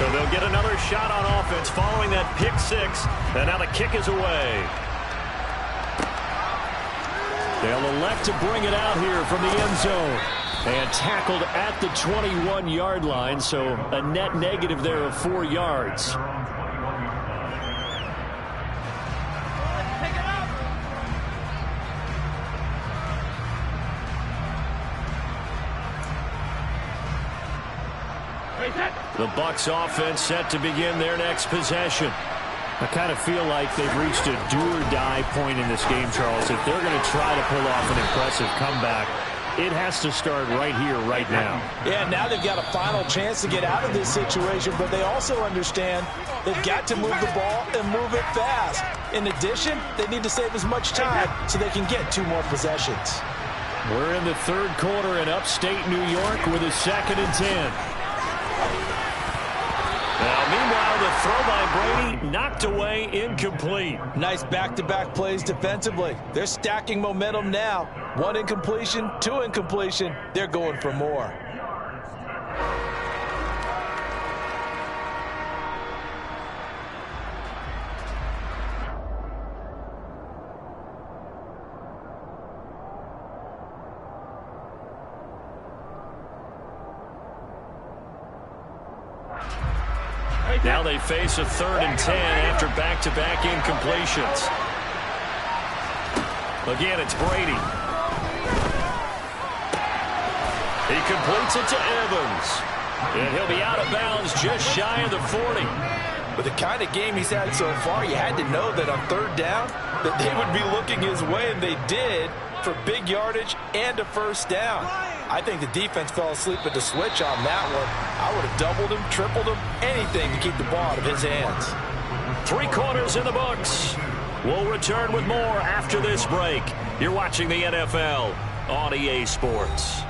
So they'll get another shot on offense following that pick six. And now the kick is away. They'll elect to bring it out here from the end zone. And tackled at the 21-yard line, so a net negative there of 4 yards. The Bucs offense set to begin their next possession. I kind of feel like they've reached a do-or-die point in this game, Charles. If they're going to try to pull off an impressive comeback, it has to start right here, right now. Yeah, now they've got a final chance to get out of this situation, but they also understand they've got to move the ball and move it fast. In addition, they need to save as much time so they can get 2 more possessions. We're in the third quarter in upstate New York with a 2nd and 10. Now, meanwhile, the throw by Brady knocked away, incomplete. Nice back-to-back plays defensively. They're stacking momentum now. 1 incompletion, 2 incompletion. They're going for more. Now they face a 3rd and 10 after back-to-back incompletions. Again, it's Brady. He completes it to Evans. And he'll be out of bounds just shy of the 40. With the kind of game he's had so far, you had to know that on 3rd down that they would be looking his way, and they did, for big yardage and a 1st down. I think the defense fell asleep at the switch on that one. I would have doubled him, tripled him, anything to keep the ball out of his hands. 3 quarters in the books. We'll return with more after this break. You're watching the NFL on EA Sports.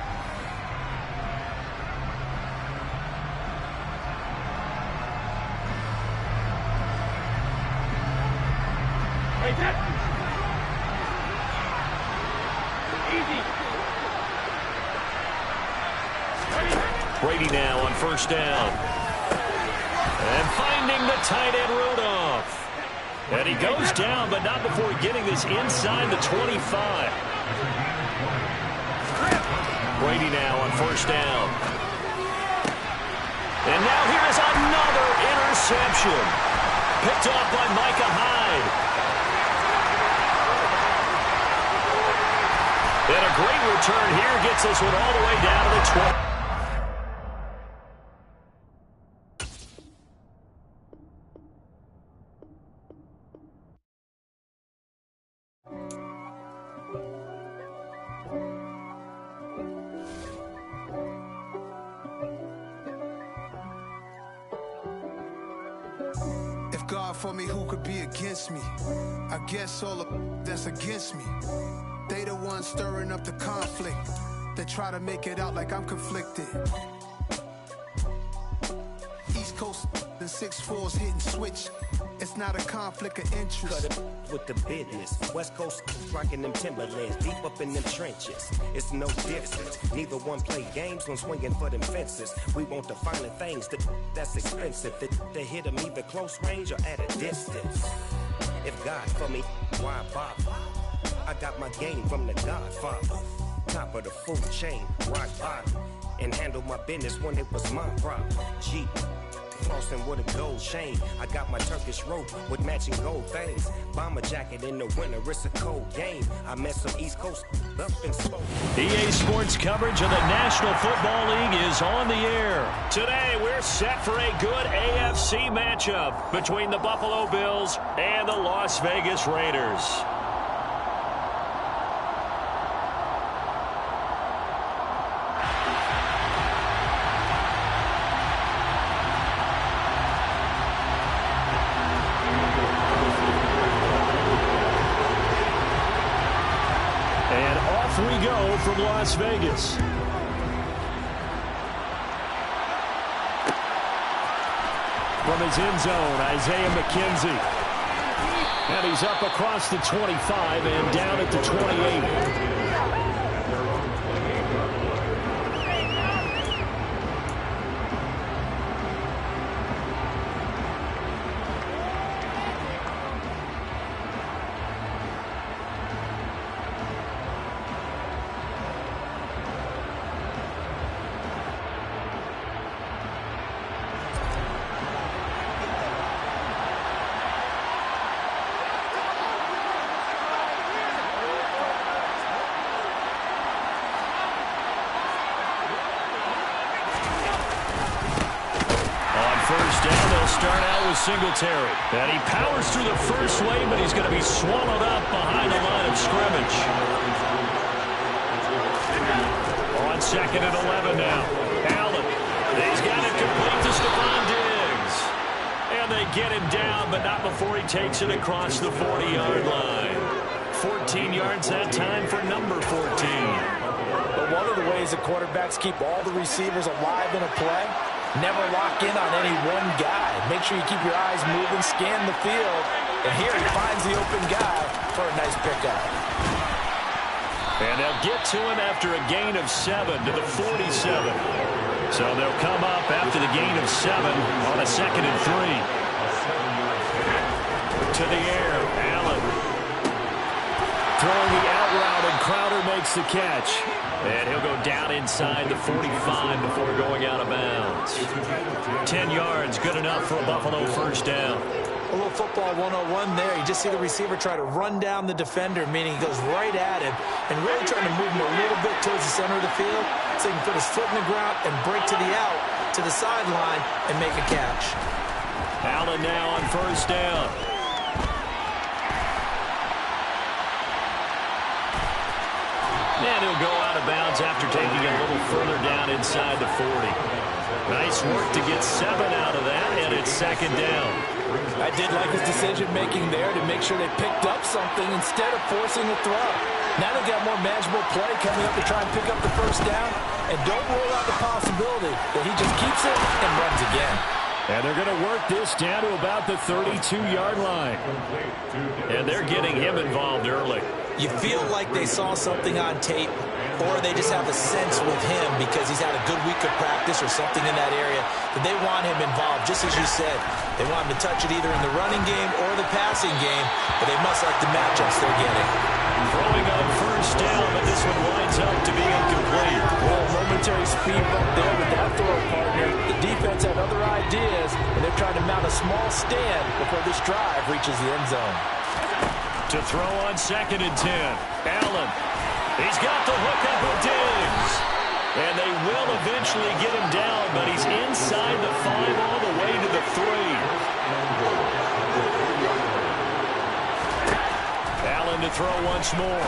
Brady now on 1st down. And finding the tight end Rudolph. And he goes down, but not before getting this inside the 25. Brady now on 1st down. And now here's another interception. Picked off by Micah Hyde. And a great return here gets this one all the way down to the 20. God for me, who could be against me? I guess all of that's against me. They the ones stirring up the conflict. They try to make it out like I'm conflicted. East Coast and 6'4's hitting switch. It's not a conflict of interest. Cut it with the business. West Coast rocking them Timberlands, deep up in them trenches. It's no difference. Neither one play games when swinging for them fences. We want the finer things that's expensive. They hit them either close range or at a distance. If God for me, why bother? I got my game from the Godfather. Top of the food chain, rock bottom. And handle my business when it was my problem. Jeep. Flossing with a gold chain. I got my Turkish rope with matching gold things. Bomber jacket in the winter, it's a cold game. I met some East Coast up and spoke. EA Sports coverage of the National Football League is on the air. Today, we're set for a good AFC matchup between the Buffalo Bills and the Las Vegas Raiders. We go from Las Vegas. From his end zone, Isaiah McKenzie. And he's up across the 25 and down at the 28. start out with Singletary. And he powers through the first wave, but he's going to be swallowed up behind the line of scrimmage. On 2nd and 11 now. Allen. He's got it complete to Stephon Diggs. And they get him down, but not before he takes it across the 40-yard line. 14 yards that time for number 14. But one of the ways that quarterbacks keep all the receivers alive in a play, never lock in on any one guy. Make sure you keep your eyes moving, scan the field, and here he finds the open guy for a nice pickup. And they'll get to him after a gain of 7 to the 47. So they'll come up after the gain of 7 on a 2nd and 3. To the air, Allen. Throwing the out route, and Crowder makes the catch. And he'll go down inside the 45 before going out of bounds. 10 yards, good enough for a Buffalo first down. A little football 101 there. You just see the receiver try to run down the defender, meaning he goes right at him and really trying to move him a little bit towards the center of the field so he can put his foot in the ground and break to the out, to the sideline, and make a catch. Allen now on first down. And he'll go out of bounds after taking it a little further down inside the 40. Nice work to get 7 out of that, and it's 2nd down. I did like his decision-making there to make sure they picked up something instead of forcing a throw. Now they've got more manageable play coming up to try and pick up the first down, and don't rule out the possibility that he just keeps it and runs again. And they're going to work this down to about the 32-yard line. And they're getting him involved early. You feel like they saw something on tape, or they just have a sense with him because he's had a good week of practice or something in that area that they want him involved, just as you said. They want him to touch it either in the running game or the passing game, but they must like the matchups they're getting. Throwing on first down, but this one winds up to be incomplete. Well, momentary speed bump there with that throw partner. The defense had other ideas, and they're trying to mount a small stand before this drive reaches the end zone. To throw on 2nd and 10. Allen. He's got the hook up with Diggs. And they will eventually get him down, but he's inside the 5 all the way to the 3. Allen to throw once more.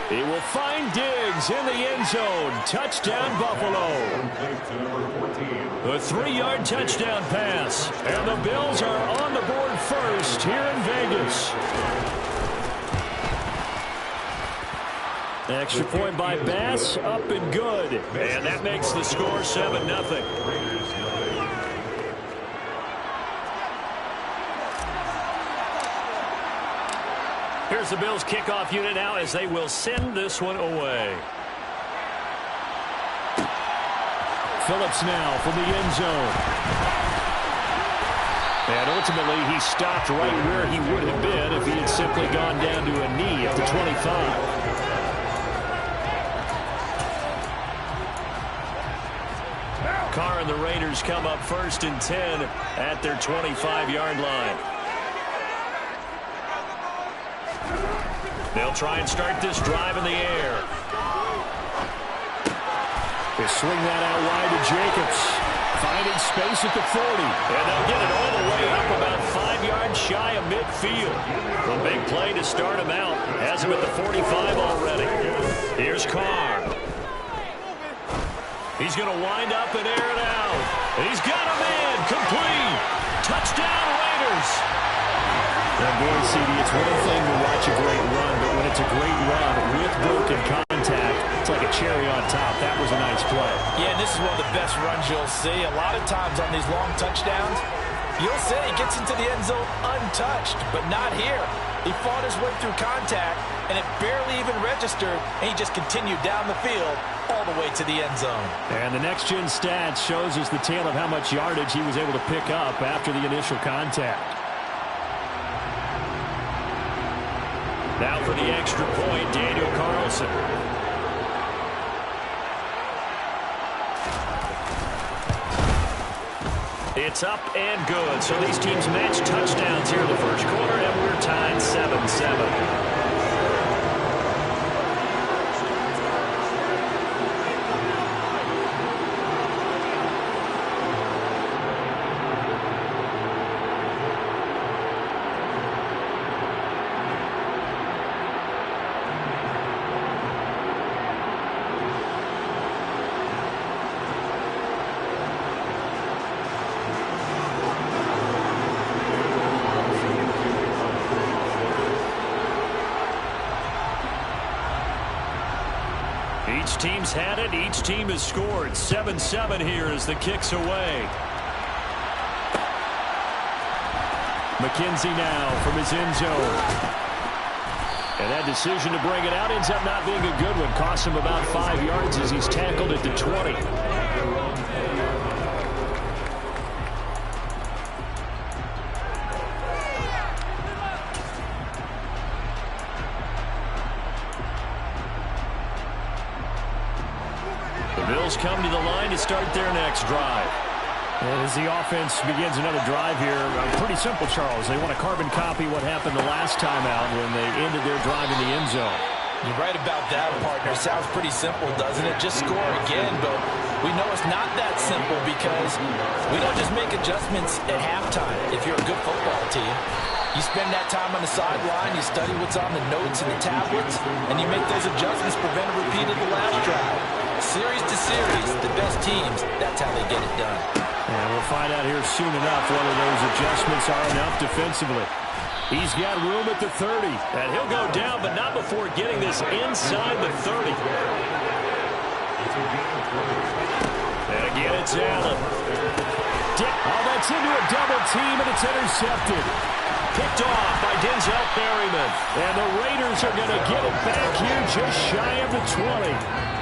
He will find Diggs in the end zone. Touchdown, Buffalo. A 3-yard touchdown pass. And the Bills are on the board first here in Vegas. Extra point by Bass, up and good. And that makes the score 7-0. Here's the Bills kickoff unit now as they will send this one away. Phillips now from the end zone. And ultimately he stopped right where he would have been if he had simply gone down to a knee at the 25. Carr and the Raiders come up 1st and 10 at their 25-yard line. They'll try and start this drive in the air. They swing that out wide to Jacobs. Finding space at the 40. And they'll get it all the way up about 5 yards shy of midfield. A big play to start him out. Has him at the 45 already. Here's Carr. He's going to wind up and air it out. He's got him in. Complete. Touchdown, Raiders. And boy, CD, it's one thing to watch a great run, but when it's a great run with broken contact, it's like a cherry on top. That was a nice play. Yeah, and this is one of the best runs you'll see. A lot of times on these long touchdowns, you'll see he gets into the end zone untouched, but not here. He fought his way through contact, and it barely even registered, and he just continued down the field all the way to the end zone. And the next-gen stats shows us the tale of how much yardage he was able to pick up after the initial contact. Now for the extra point, Daniel Carlson. It's up and good. So these teams match touchdowns here in the first quarter, and we're tied 7-7. Each team's had it. Each team has scored. 7-7 here as the kick's away. McKenzie now from his end zone. And that decision to bring it out ends up not being a good one. Costs him about 5 yards as he's tackled at the 20. The Bills come to the line to start their next drive. And as the offense begins another drive here, pretty simple, Charles. They want to carbon copy what happened the last time out when they ended their drive in the end zone. You're right about that, partner. Sounds pretty simple, doesn't it? Just score again, but we know it's not that simple because we don't just make adjustments at halftime if you're a good football team. You spend that time on the sideline, you study what's on the notes and the tablets, and you make those adjustments, prevent a repeat of the last drive. Series to series, the best teams, that's how they get it done. And we'll find out here soon enough whether those adjustments are enough defensively. He's got room at the 30. And he'll go down, but not before getting this inside the 30. And again, it's Allen. Oh, that's into a double team, and it's intercepted. Picked off by Denzel Perryman. And the Raiders are going to get it back here just shy of the 20.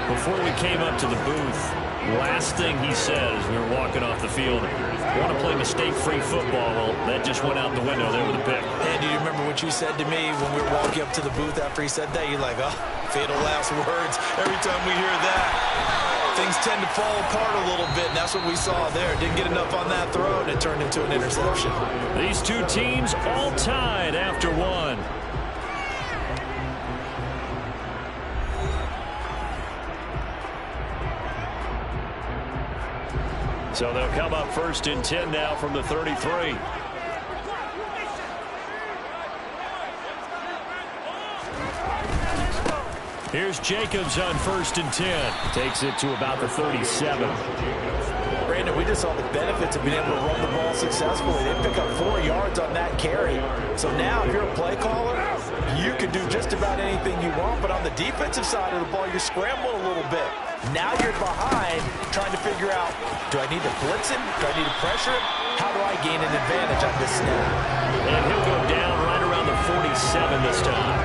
Before we came up to the booth, last thing he said as we were walking off the field, want to play mistake-free football. Well, that just went out the window there with a pick. And do you remember what you said to me when we were walking up to the booth after he said that? You're like, oh, fatal last words. Every time we hear that, things tend to fall apart a little bit, and that's what we saw there. Didn't get enough on that throw, and it turned into an interception. These two teams all tied after one. So they'll come up 1st and 10 now from the 33. Here's Jacobs on 1st and 10. Takes it to about the 37. Brandon, we just saw the benefits of being able to run the ball successfully. They pick up 4 yards on that carry. So now if you're a play caller, you can do just about anything you want. But on the defensive side of the ball, you're scrambling a little bit. Now you're behind trying to figure out, do I need to blitz him? Do I need to pressure him? How do I gain an advantage on this snap? And he'll go down right around the 47 this time.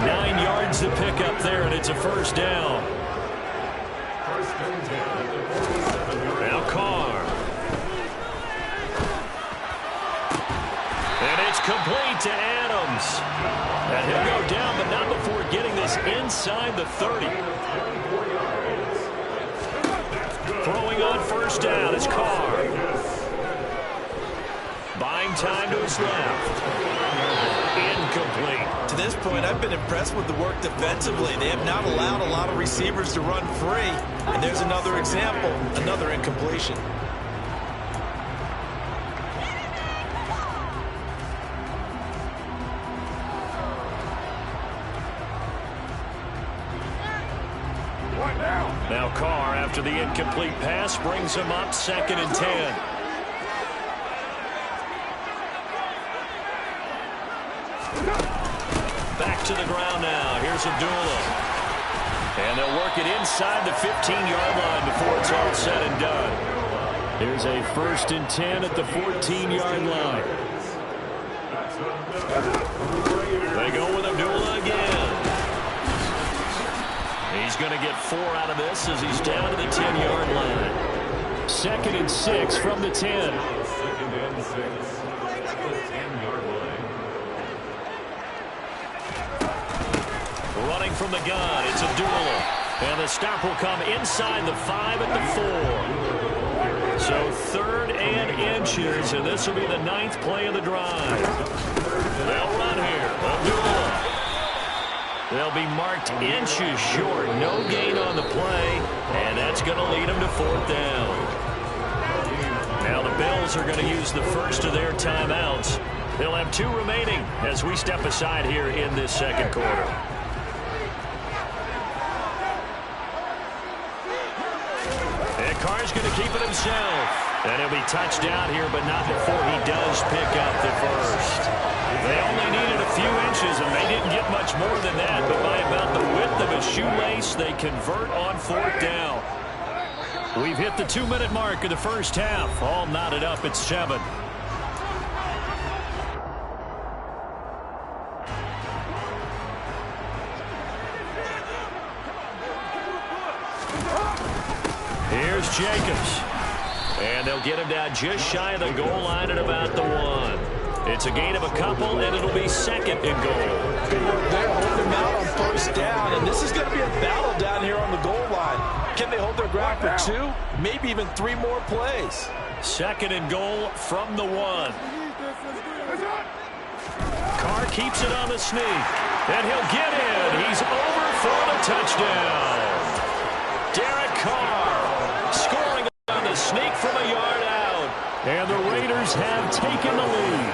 9 yards to pick up there, and it's a 1st down. Now Carr. And it's complete to Adams. And he'll go down, but not before getting this inside the 30. Throwing on 1st down is Carr. Buying time to his left. Incomplete. To this point, I've been impressed with the work defensively. They have not allowed a lot of receivers to run free. And there's another example, another incompletion. Now Carr, after the incomplete pass, brings him up 2nd and 10. Back to the ground now. Here's Abdullah. And they'll work it inside the 15-yard line before it's all said and done. Here's a 1st and 10 at the 14-yard line. They go with Abdullah again. He's going to get 4 out of this as he's down to the 10-yard line. 2nd and 6 from the 10. Running from the gun, it's Abdullah. And the stop will come inside the 5 at the 4. So 3rd and inches, and this will be the 9th play of the drive. They'll run here. Abdullah. They'll be marked inches short. No gain on the play, and that's going to lead them to 4th down. Now the Bills are going to use the first of their timeouts. They'll have 2 remaining as we step aside here in this 2nd quarter. And Carr's going to keep it himself. And he'll be touched down here, but not before he does pick up the first. They only needed a few inches, and they didn't get much more than that. But by about the width of a shoelace, they convert on 4th down. We've hit the 2-minute mark of the first half. All knotted up at 7. Here's Jacobs. And they'll get him down just shy of the goal line at about the 1. It's a gain of a couple, and it'll be 2nd and goal. Good work there, holding them out on 1st down. And this is going to be a battle down here on the goal line. Can they hold their ground for 2, maybe even 3 more plays? 2nd and goal from the 1. Carr keeps it on the sneak. And he'll get in. He's over for the touchdown. Derek Carr scoring on the sneak from a yard out. And the Raiders have taken the lead.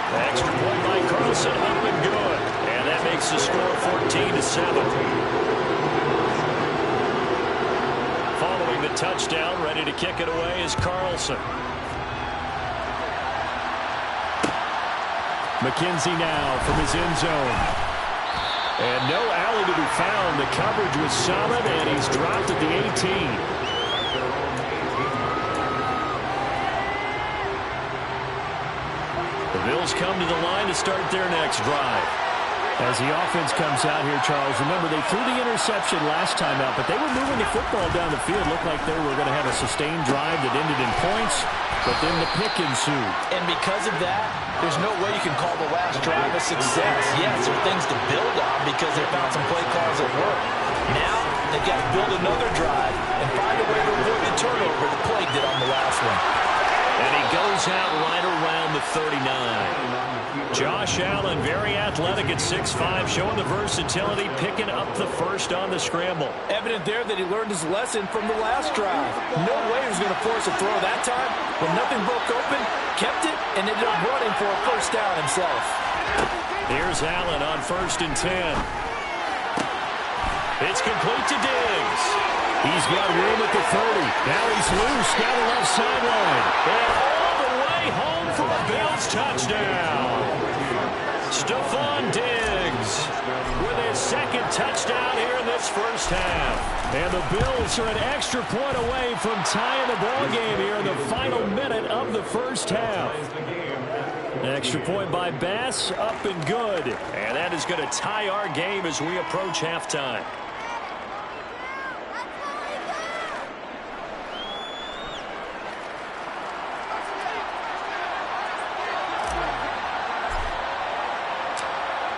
The extra point by Carlson, up and good. And that makes the score 14-7. Following the touchdown, ready to kick it away is Carlson. McKenzie now from his end zone. And no alley to be found. The coverage was solid, and he's dropped at the 18. The Bills come to the line to start their next drive. As the offense comes out here, Charles, remember they threw the interception last time out, but they were moving the football down the field. Looked like they were going to have a sustained drive that ended in points, but then the pick ensued. And because of that, there's no way you can call the last drive a success. Yes, there are things to build on because they found some play calls that work. Now, they've got to build another drive and find a way to avoid the turnover that Plague did on the last one. And he goes out right around the 39. Josh Allen, very athletic at 6'5", showing the versatility, picking up the first on the scramble. Evident there that he learned his lesson from the last drive. No way he was going to force a throw that time. When nothing broke open, kept it, and ended up running for a first down himself. Here's Allen on 1st and 10. It's complete to Diggs. He's got room at the 30. Now he's loose down the left sideline. And all the way home for a Bills touchdown. Stephon Diggs with his 2nd touchdown here in this first half. And the Bills are an extra point away from tying the ball game here in the final minute of the first half. Extra point by Bass, up and good. And that is going to tie our game as we approach halftime.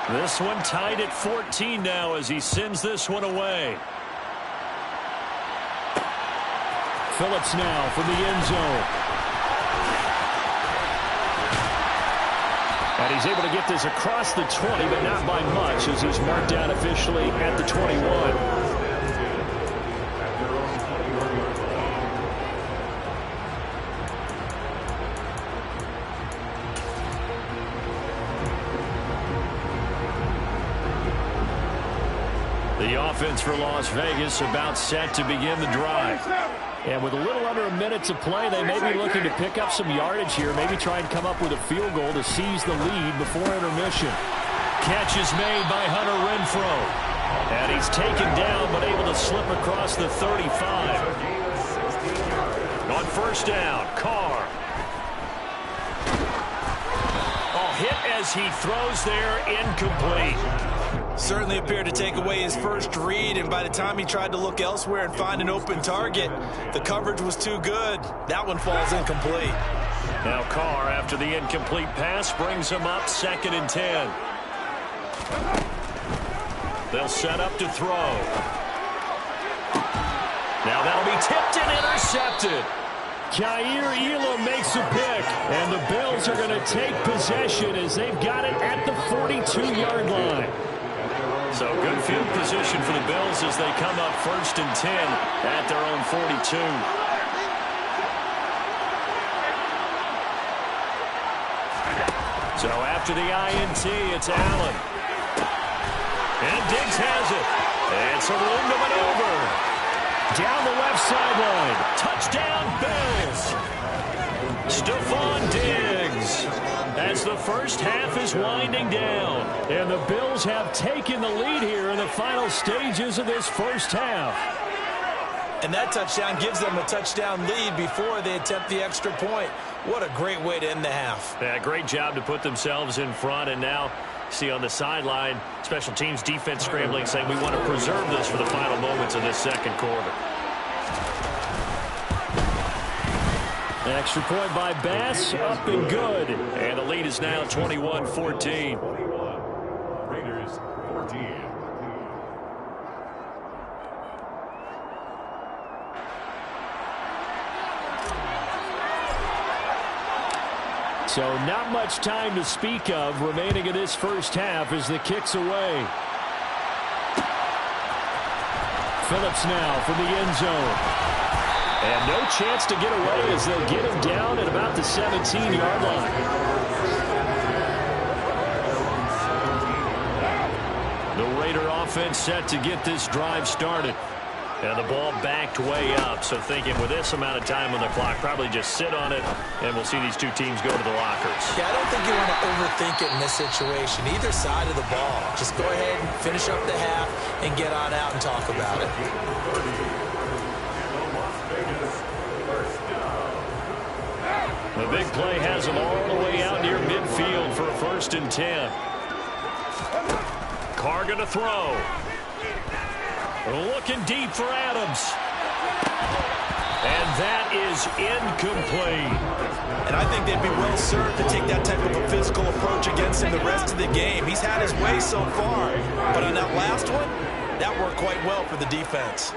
This one tied at 14 now as he sends this one away. Phillips now from the end zone. And he's able to get this across the 20, but not by much as he's marked down officially at the 21. The offense for Las Vegas about set to begin the drive. And with a little under a minute to play, they may be looking to pick up some yardage here, maybe try and come up with a field goal to seize the lead before intermission. Catch is made by Hunter Renfrow. And he's taken down but able to slip across the 35. On 1st down, Carr. Hit as he throws there, incomplete. Certainly appeared to take away his first read, and by the time he tried to look elsewhere and find an open target, the coverage was too good. That one falls incomplete. Now Carr, after the incomplete pass, brings him up 2nd and 10. They'll set up to throw. Now that'll be tipped and intercepted. Kaiir Elam makes a pick, and the Bills are going to take possession as they've got it at the 42-yard line. So good field position for the Bills as they come up 1st and 10 at their own 42. So after the INT, it's Allen. And Diggs has it. And some room to maneuver. Down the left sideline. Touchdown, Bills. Stephon Diggs. As the first half is winding down. And the Bills have taken the lead here in the final stages of this first half. And that touchdown gives them a touchdown lead before they attempt the extra point. What a great way to end the half. Yeah, great job to put themselves in front. And now, see on the sideline, special teams defense scrambling, saying we want to preserve this for the final moments of this second quarter. Extra point by Bass, up and good. And the lead is now 21-14. Raiders 14. So not much time to speak of remaining in this first half as the kick's away. Phillips now from the end zone. And no chance to get away as they'll get him down at about the 17-yard line. The Raider offense set to get this drive started. And the ball backed way up. So thinking with this amount of time on the clock, probably just sit on it, and we'll see these two teams go to the lockers. Yeah, I don't think you want to overthink it in this situation. Either side of the ball. Just go ahead and finish up the half and get on out and talk about it. The big play has them all the way out near midfield for a 1st and 10. Carr going to throw. Looking deep for Adams. And that is incomplete. And I think they'd be well served to take that type of a physical approach against him the rest of the game. He's had his way so far. But on that last one, that worked quite well for the defense.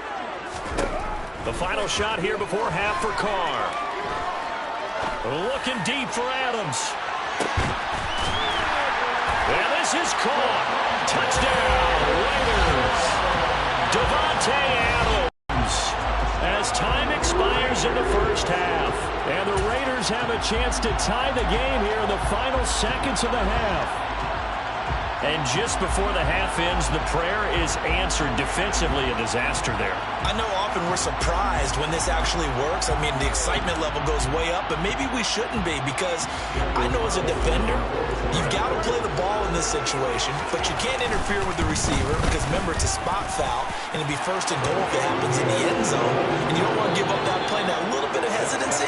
The final shot here before half for Carr. Looking deep for Adams. And this is caught. Touchdown, Raiders. Devontae Adams. As time expires in the first half. And the Raiders have a chance to tie the game here in the final seconds of the half. And just before the half ends, the prayer is answered. Defensively, a disaster there. I know often we're surprised when this actually works. I mean, the excitement level goes way up, but maybe we shouldn't be, because I know as a defender, you've got to play the ball in this situation, but you can't interfere with the receiver because, remember, it's a spot foul, and it'd be 1st and goal if it happens in the end zone, and you don't want to give up that play. Now, a little bit of hesitancy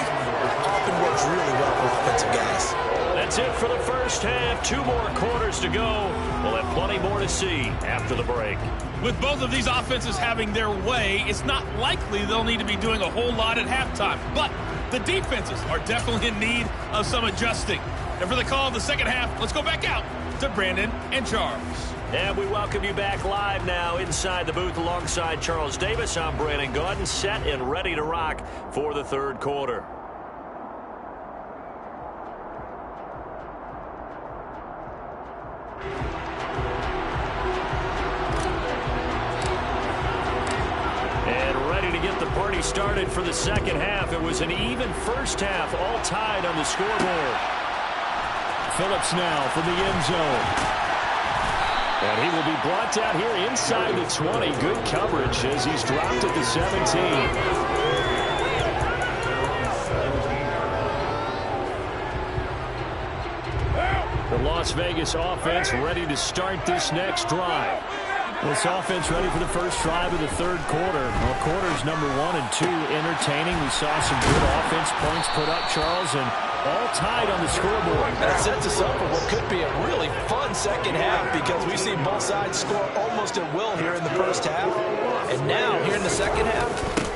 often works really well for offensive guys. That's it for the first half. 2 more quarters to go. We'll have plenty more to see after the break. With both of these offenses having their way, it's not likely they'll need to be doing a whole lot at halftime. But the defenses are definitely in need of some adjusting. And for the call of the second half, let's go back out to Brandon and Charles. And we welcome you back live now inside the booth alongside Charles Davis. I'm Brandon Gaudin, set and ready to rock for the third quarter. Party started for the second half. It was an even first half, all tied on the scoreboard. Phillips now from the end zone. And he will be brought down here inside the 20. Good coverage as he's dropped at the 17. The Las Vegas offense ready to start this next drive. This offense ready for the first drive of the third quarter. Well, quarters number 1 and 2 entertaining. We saw some good offense points put up, Charles, and all tied on the scoreboard. That sets us up for what could be a really fun second half, because we've seen both sides score almost at will here in the first half. And now, here in the second half,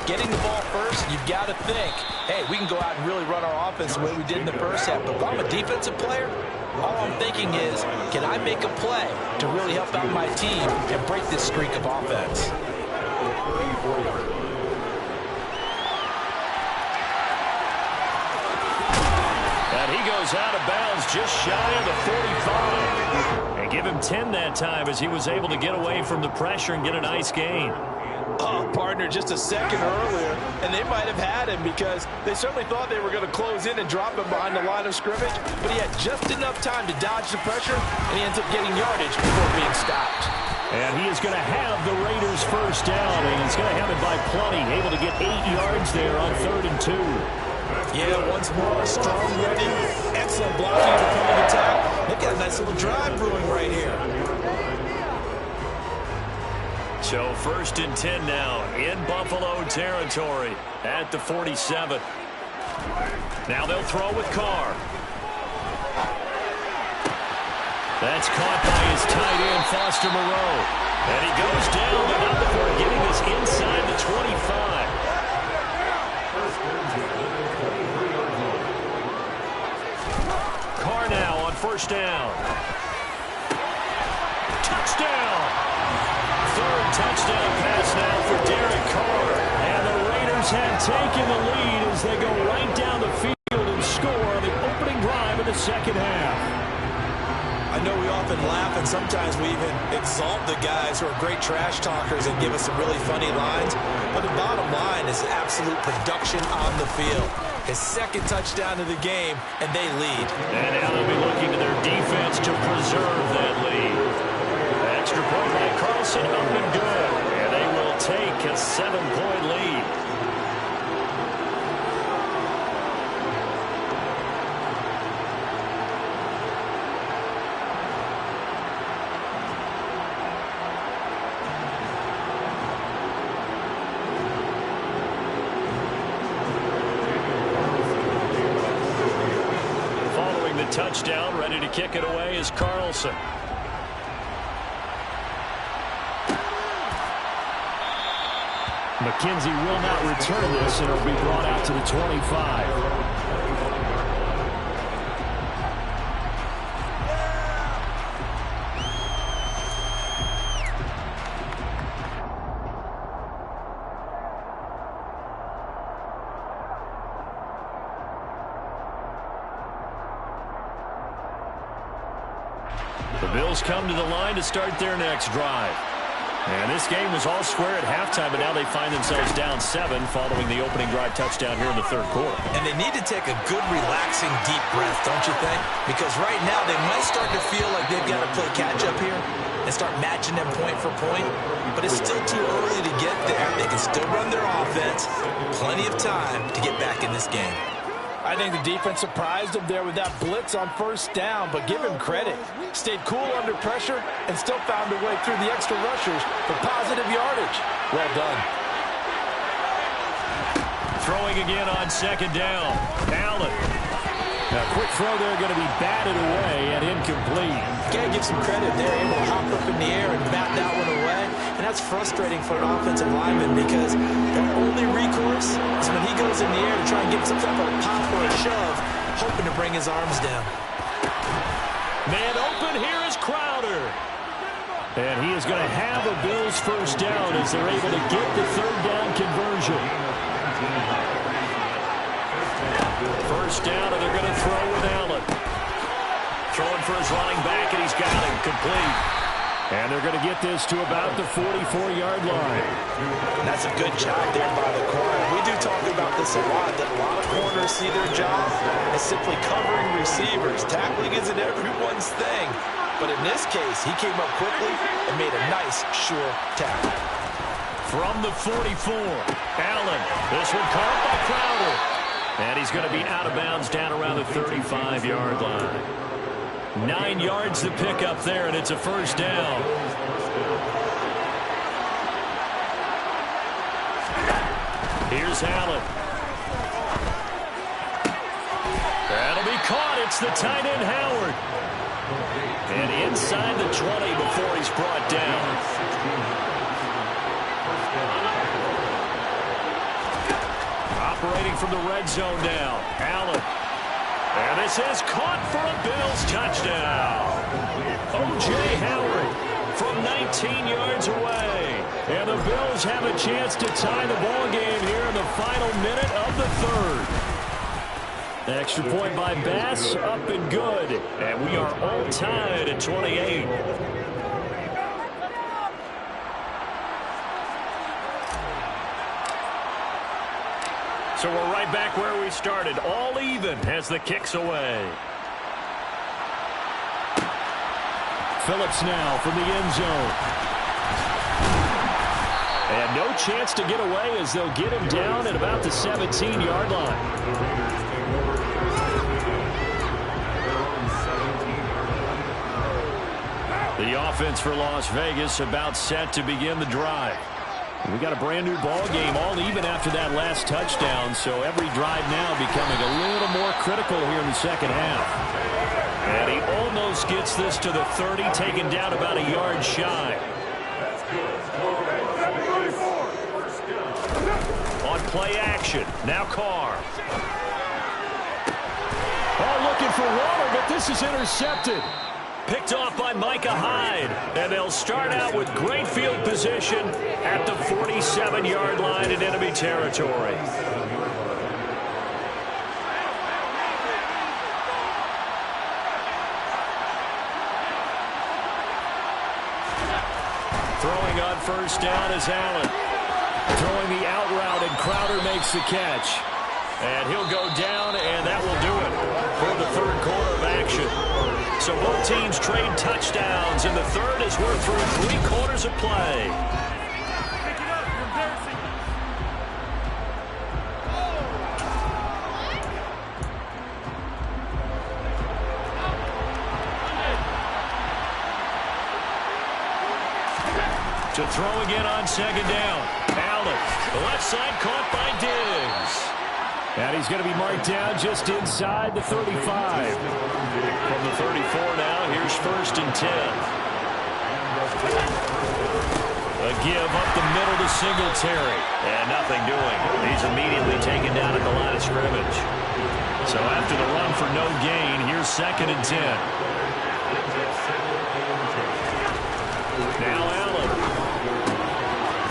getting the ball first, you've got to think, hey, we can go out and really run our offense the way we did in the first half. But if I'm a defensive player, all I'm thinking is, can I make a play to really help out my team and break this streak of offense? And he goes out of bounds just shy of the 45. And give him 10 that time as he was able to get away from the pressure and get a nice gain. Oh, partner, just a second earlier, and they might have had him, because they certainly thought they were going to close in and drop him behind the line of scrimmage, but he had just enough time to dodge the pressure, and he ends up getting yardage before being stopped. And he is going to have the Raiders first down, and he's going to have it by plenty, able to get 8 yards there on 3rd and 2. Yeah, once more, strong, ready, excellent blocking to come to attack. They've got a nice little drive brewing right here. So 1st and 10 now in Buffalo territory at the 47. Now they'll throw with Carr. That's caught by his tight end, Foster Moreau. And he goes down, but not before getting this inside the 25. Carr now on 1st down. Touchdown! 3rd touchdown pass now for Derek Carr. And the Raiders have taken the lead as they go right down the field and score on the opening drive of the 2nd half. I know we often laugh and sometimes we even exalt the guys who are great trash talkers and give us some really funny lines. But the bottom line is absolute production on the field. His 2nd touchdown of the game, and they lead. And now they'll be looking to their defense to preserve that lead. Extra point by Carlson, up and good. And they will take a 7-point lead. Touchdown, ready to kick it away is Carlson. McKenzie will not return this, and it'll be brought out to the 25. The Bills come to the line to start their next drive. And this game was all square at halftime, but now they find themselves down 7 following the opening drive touchdown here in the 3rd quarter. And they need to take a good, relaxing, deep breath, don't you think? Because right now they might start to feel like they've got to play catch-up here and start matching them point for point. But it's still too early to get there. They can still run their offense. Plenty of time to get back in this game. I think the defense surprised him there with that blitz on 1st down, but give him credit. Stayed cool under pressure and still found a way through the extra rushers for positive yardage. Well done. Throwing again on 2nd down. Allen. A quick throw there going to be batted away and incomplete. Got to give some credit there, able to hop up in the air and bat that one away. And that's frustrating for an offensive lineman because their only recourse is when he goes in the air to try and get some type of a pop or a shove, hoping to bring his arms down. Man open, here is Crowder. And he is going to have a Bills first down as they're able to get the 3rd down conversion. First down, and they're going to throw with Allen. Throwing for his running back, and he's got him complete. And they're going to get this to about the 44-yard line. That's a good job there by the corner. We do talk about this a lot, that a lot of corners see their job as simply covering receivers. Tackling isn't everyone's thing. But in this case, he came up quickly and made a nice, sure tackle. From the 44, Allen. This one caught by Crowder. And he's going to be out of bounds down around the 35-yard line. 9 yards to pick up there, and it's a first down. Here's Allen. That'll be caught. It's the tight end, Howard. And inside the 20 before he's brought down. Operating from the red zone now. Allen. And this is caught for a Bills touchdown. O.J. Howard from 19 yards away. And the Bills have a chance to tie the ball game here in the final minute of the 3rd. Extra point by Bass, up and good. And we are all tied at 28. So we're right back where we started, all even as the kick's away. Phillips now from the end zone. no chance to get away as they'll get him down at about the 17-yard line. The offense for Las Vegas about set to begin the drive. We got a brand new ball game, all even after that last touchdown, so every drive now becoming a little more critical here in the second half. And he almost gets this to the 30, taken down about a yard shy. On play action, now Carr. Oh, looking for Waller, but this is intercepted. Picked off by Micah Hyde. And they'll start out with great field position at the 47-yard line in enemy territory. Throwing on first down is Allen. Throwing the out route, and Crowder makes the catch. And he'll go down, and that will do it for the third quarter of action. So both teams trade touchdowns, and the third as we're through 3 quarters of play. To throw again on second down. Allen, the left side caught by Diggs. And he's going to be marked down just inside the 35. From the 34 now, here's 1st and 10. A give up the middle to Singletary. And nothing doing. He's immediately taken down at the line of scrimmage. So after the run for no gain, here's 2nd and 10. Now Allen.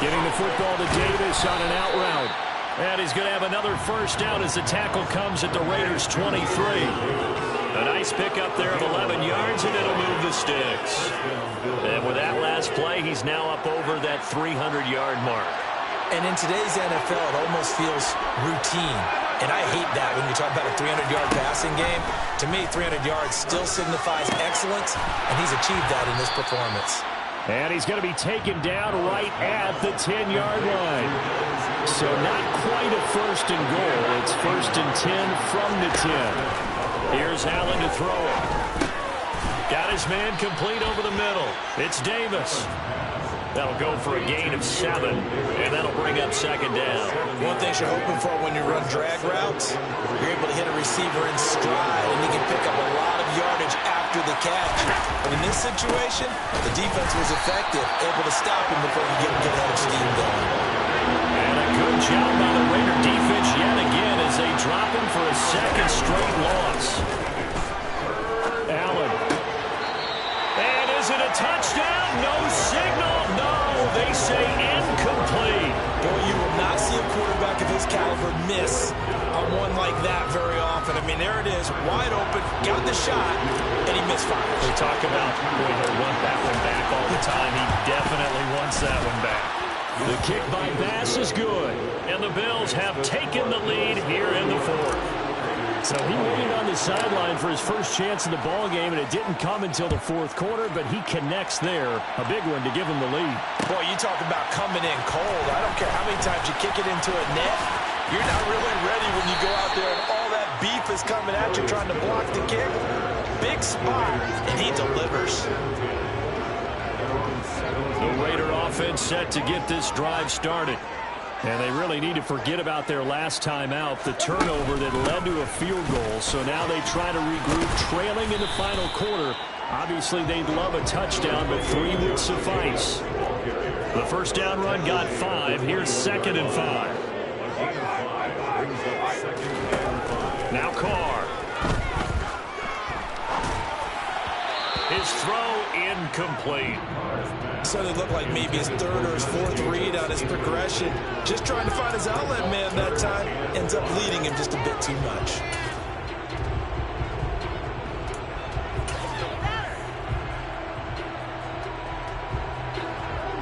Giving the football to Davis on an out route. And he's going to have another first down as the tackle comes at the Raiders' 23. A nice pickup there of 11 yards, and it'll move the sticks. And with that last play, he's now up over that 300-yard mark. And in today's NFL, it almost feels routine. And I hate that when you talk about a 300-yard passing game. To me, 300 yards still signifies excellence, and he's achieved that in this performance. And he's going to be taken down right at the 10-yard line. So not quite a 1st and goal. It's 1st and 10 from the 10. Here's Allen to throw it. Got his man complete over the middle. It's Davis. That'll go for a gain of 7, and that'll bring up 2nd down. One thing you're hoping for when you run drag routes, you're able to hit a receiver in stride, and he can pick up a lot of yardage after the catch. But in this situation, the defense was effective, able to stop him before he get ahead of steam going. And a good job by the Raider defense yet again as they drop him for a 2nd straight loss. Allen. And is it a touchdown? No signal. No, they say incomplete. Boy, you will not see a quarterback of his caliber miss on one like that very often. I mean, there it is, wide open, got the shot, and he misfires. We talk about, boy, he'll want that one back all the time. He definitely wants that one back. The kick by Bass is good, and the Bills have taken the lead here in the 4th. So he waited on the sideline for his first chance in the ball game, and it didn't come until the 4th quarter, but he connects there. A big one to give him the lead. Boy, you talk about coming in cold. I don't care how many times you kick it into a net. You're not really ready when you go out there and all that beef is coming at you trying to block the kick. Big spot, and he delivers. The Raider offense set to get this drive started. And they really need to forget about their last time out, the turnover that led to a field goal. So now they try to regroup, trailing in the final quarter. Obviously, they'd love a touchdown, but 3 would suffice. The first down run got 5. Here's 2nd and 5. Now Carr. His throw incomplete. So it looked like maybe his 3rd or his 4th read on his progression. Just trying to find his outlet man that time. Ends up leading him just a bit too much.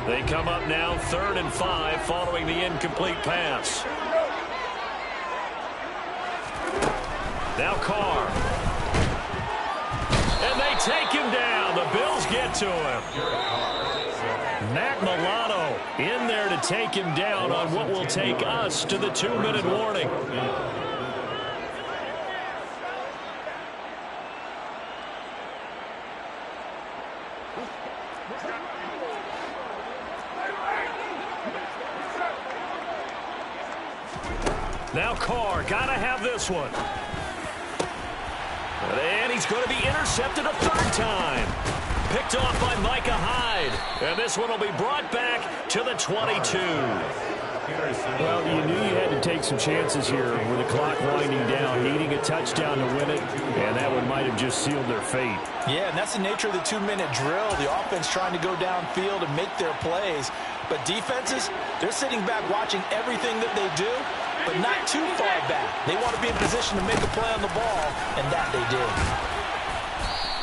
They come up now 3rd and 5 following the incomplete pass. Now Carr. And they take him down. The Bills get to him. Matt Milano in there to take him down on what will take us to the 2-minute warning. Now Carr, gotta have this one. And he's going to be intercepted a third time. Picked off by Micah Hyde. And this one will be brought back to the 22. Well, you knew you had to take some chances here with the clock winding down, needing a touchdown to win it, and that one might have just sealed their fate. Yeah, and that's the nature of the 2-minute drill. The offense trying to go downfield and make their plays. But defenses, they're sitting back watching everything that they do, but not too far back. They want to be in position to make a play on the ball, and that they did.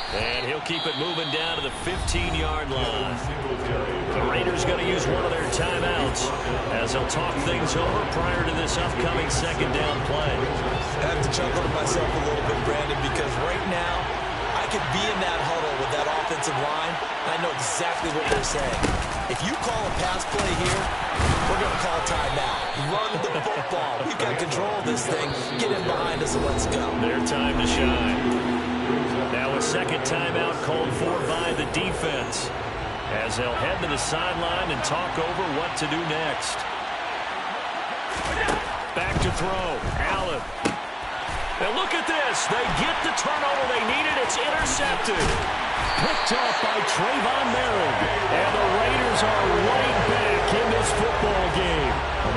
And he'll keep it moving down to the 15-yard line. The Raiders going to use one of their timeouts as they'll talk things over prior to this upcoming second down play. I have to chuckle to myself a little bit, Brandon, because right now I could be in that huddle with that offensive line. I know exactly what they're saying. If you call a pass play here, we're going to call a timeout. Run the football. We've got control of this thing. Get in behind us and let's go. Their time to shine. Now a second timeout called for by the defense as they'll head to the sideline and talk over what to do next. Back to throw. Allen. Now look at this. They get the turnover they needed. It's intercepted. Picked off by Trayvon Merrick. And the Raiders are right back in this football game.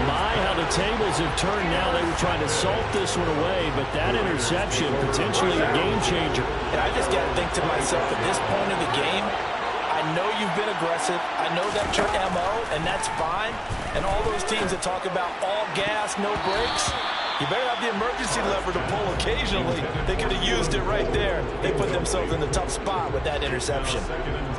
My, how the tables have turned now. They were trying to salt this one away, but that interception, potentially a game changer. And I just got to think to myself, at this point in the game, I know you've been aggressive. I know that's your MO, and that's fine. And all those teams that talk about all gas, no brakes, you better have the emergency lever to pull occasionally. They could have used it right there. They put themselves in a tough spot with that interception.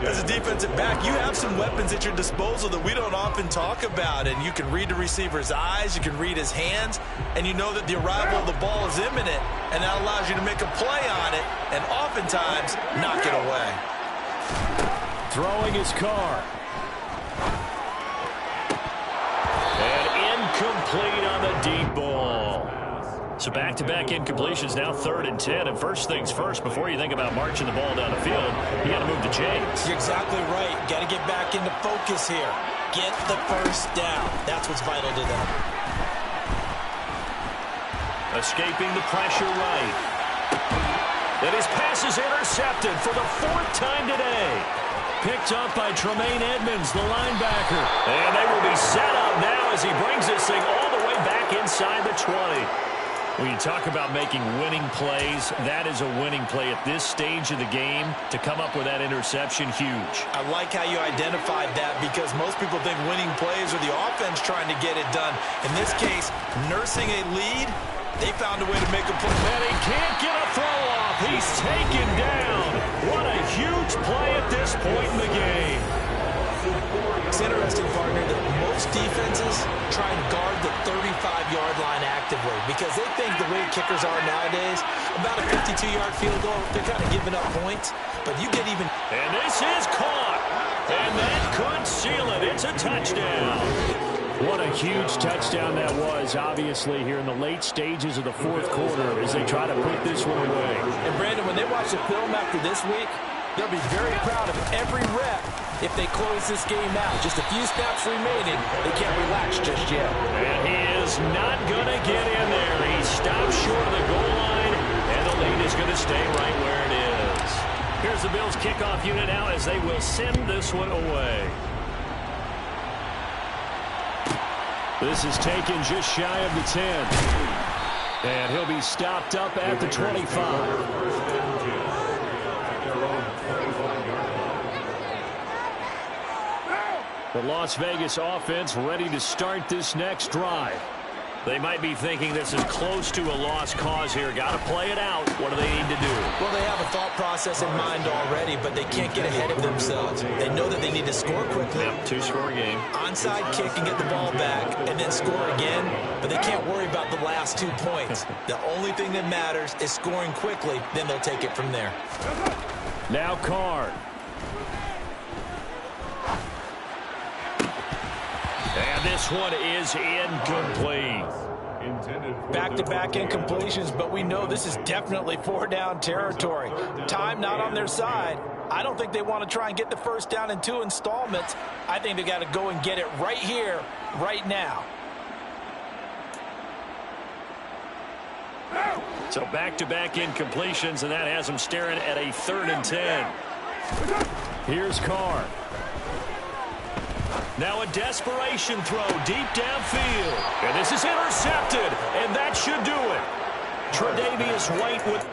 As a defensive back, you have some weapons at your disposal that we don't often talk about. And you can read the receiver's eyes, you can read his hands, and you know that the arrival of the ball is imminent, and that allows you to make a play on it and oftentimes knock it away. Throwing his Carr. And incomplete on the deep ball. So back-to-back incompletions, now 3rd and 10. And first things first, before you think about marching the ball down the field, you got to move the chains. You're exactly right. Got to get back into focus here. Get the first down. That's what's vital to them. Escaping the pressure right. And his pass is intercepted for the 4th time today. Picked up by Tremaine Edmonds, the linebacker. And they will be set up now as he brings this thing all the way back inside the 20. When you talk about making winning plays, that is a winning play at this stage of the game. To come up with that interception, huge. I like how you identified that because most people think winning plays are the offense trying to get it done. In this case, nursing a lead, they found a way to make a play. And he can't get a throw off. He's taken down. What a huge play at this point in the game. It's interesting, partner, that most defenses try and guard the 35-yard line actively because they think the way kickers are nowadays, about a 52-yard field goal, they're kind of giving up points. But you get even... And this is caught. And that could seal it. It's a touchdown. What a huge touchdown that was, obviously, here in the late stages of the 4th quarter as they try to put this one away. And, Brandon, when they watch the film after this week, they'll be very proud of every rep if they close this game out. Just a few snaps remaining. They can't relax just yet. And he is not going to get in there. He stops short of the goal line, and the lead is going to stay right where it is. Here's the Bills kickoff unit now as they will send this one away. This is taken just shy of the 10. And he'll be stopped up at the 25. The Las Vegas offense ready to start this next drive. They might be thinking this is close to a lost cause here. Got to play it out. What do they need to do? Well, they have a thought process in mind already, but they can't get ahead of themselves. They know that they need to score quickly. Yep, 2-score game. Onside kick and get the ball back, and then score again. But they can't worry about the last 2 points. The only thing that matters is scoring quickly. Then they'll take it from there. Now Carr. And this one is incomplete. Back-to-back incompletions, but we know this is definitely 4-down territory. Time not on their side. I don't think they want to try and get the first down in 2 installments. I think they got to go and get it right here, right now. So back-to-back incompletions, and that has them staring at a 3rd and 10. Here's Carr. Now a desperation throw deep downfield. And this is intercepted, and that should do it. Tre'Davious White with...